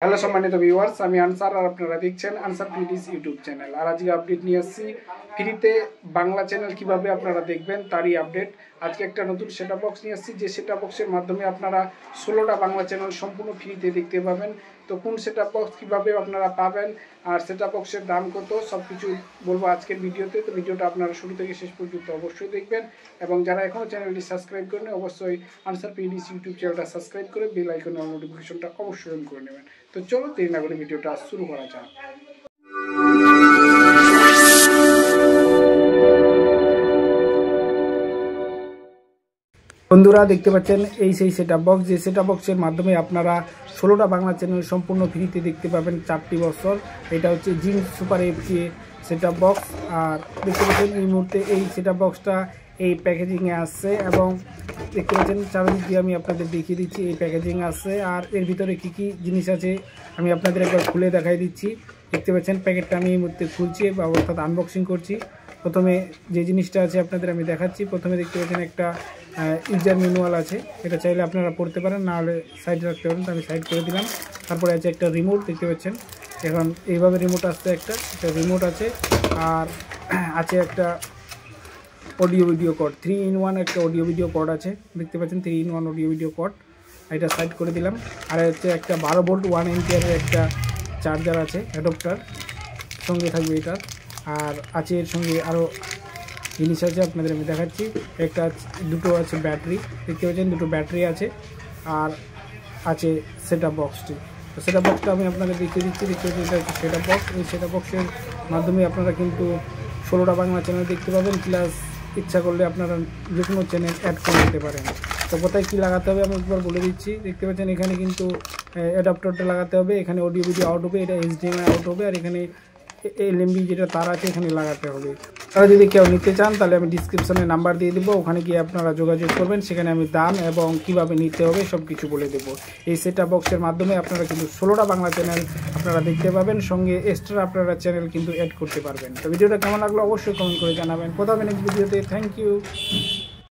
Hello সম্মানিত viewers, আমি answer আর আপনারা দেখছেন আনসার পিডিস ইউটিউব চ্যানেল। আর আজকে আপডেট নিয়ে আসছি ফ্রিতে বাংলা চ্যানেল কিভাবে আপনারা দেখবেন তারই আপডেট। আজকে একটা নতুন সেটআপ বক্স নিয়ে আসছি, যে সেটআপ বক্সের মাধ্যমে আপনারা 16টা বাংলা চ্যানেল সম্পূর্ণ ফ্রিতে দেখতে পাবেন। তো কোন সেটআপ বক্স কীভাবে আপনারা পাবেন আর সেটআপ বক্সের দাম কত সব কিছু বলবো আজকের ভিডিওতে। তো ভিডিওটা আপনারা শুরু থেকে শেষ পর্যন্ত অবশ্যই দেখবেন, এবং যারা এখনও চ্যানেলটি সাবস্ক্রাইব করেন অবশ্যই আনসার পিডিস ইউটিউব চ্যানেলটা সাবস্ক্রাইব করে বেল আইকনের নোটিফিকেশনটা অবশ্যই অন করে নেবেন। তো চলো দেরি না করে ভিডিওটা শুরু করা যাক। বন্ধুরা দেখতে পাচ্ছেন এই সেই সেটআপ বক্স, যে সেটআপ বক্সের মাধ্যমে আপনারা 16টা বাংলা চ্যানেল সম্পূর্ণ ফ্রিতে দেখতে পাবেন 4টি বছর। এটা হচ্ছে জিঙ্ক সুপার এফকে সেটআপ বক্স। আর দেখতে পাচ্ছেন এই মুহূর্তে এই সেটআপ বক্সটা এই প্যাকেজিংয়ে আসছে, এবং দেখতে পাচ্ছেন চারিদিক দিয়ে আমি আপনাদের দেখিয়ে দিচ্ছি এই প্যাকেজিং আসছে। আর এর ভিতরে কি কি জিনিস আছে আমি আপনাদের একবার খুলে দেখাই দিচ্ছি। দেখতে পাচ্ছেন প্যাকেটটা আমি এই মুহূর্তে খুলছি বা অর্থাৎ আনবক্সিং করছি। প্রথমে যে জিনিসটা আছে আপনাদের আমি দেখাচ্ছি। প্রথমে দেখতে পাচ্ছেন একটা ইউজার ম্যানুয়াল আছে, এটা চাইলে আপনারা পড়তে পারেন, না হলে সাইডে রাখতে পারেন। তো আমি সাইড করে দিলাম। তারপরে আছে একটা রিমোট, দেখতে পাচ্ছেন এখন এইভাবে রিমোট আসছে, একটা রিমোট আছে। আর আছে একটা অডিও ভিডিও কোড, 3-in-1 একটা অডিও ভিডিও কোড আছে, দেখতে পাচ্ছেন 3-in-1 অডিও ভিডিও কোড। এটা সাইড করে দিলাম। আর হচ্ছে একটা 12 ভোল্ট 1 অ্যাম্পিয়ারের একটা চার্জার আছে, অ্যাডাপ্টার সঙ্গে থাকবে এটা। আর আছে এর সঙ্গে আরও জিনিস আছে, আপনাদের আমি দেখাচ্ছি। দুটো আছে ব্যাটারি, দেখতে পাচ্ছেন দুটো ব্যাটারি আছে। আর আছে সেটআপ বক্সটি। তো সেটআপ বক্সটা আমি আপনাদের দেখিয়ে দিচ্ছি। দেখতে পাচ্ছি এটা হচ্ছে সেটআপ বক্স। এই সেটআপ বক্সের মাধ্যমে আপনারা কিন্তু 16টা বাংলা চ্যানেল দেখতে পাবেন, প্লাস ইচ্ছা করলে আপনারা যে কোনো চ্যানেল অ্যাড করে দিতে পারেন। তো কোথায় কী লাগাতে হবে আমি একবার বলে দিচ্ছি। দেখতে পাচ্ছেন এখানে কিন্তু অ্যাডাপ্টারটা লাগাতে হবে, এখানে অডিও ভিডিও আউট হবে, এটা HDMI আউট হবে, আর এখানে LMB যেটা তার আছে এখানে লাগাতে হবে। তারা যদি কেউ নিতে চান তাহলে আমি ডিসক্রিপশনে নাম্বার দিয়ে দেবো, ওখানে গিয়ে আপনারা যোগাযোগ করবেন। সেখানে আমি দাম এবং কিভাবে নিতে হবে সব কিছু বলে দেবো। এই সেটআপ বক্সের মাধ্যমে আপনারা কিন্তু 16টা বাংলা চ্যানেল আপনারা দেখতে পাবেন, সঙ্গে এক্সট্রা আপনারা চ্যানেল কিন্তু অ্যাড করতে পারবেন। তো ভিডিওটা কেমন লাগলো অবশ্যই কমেন্ট করে জানাবেন। কথা হবে নেক্সট ভিডিওতে। Thank you.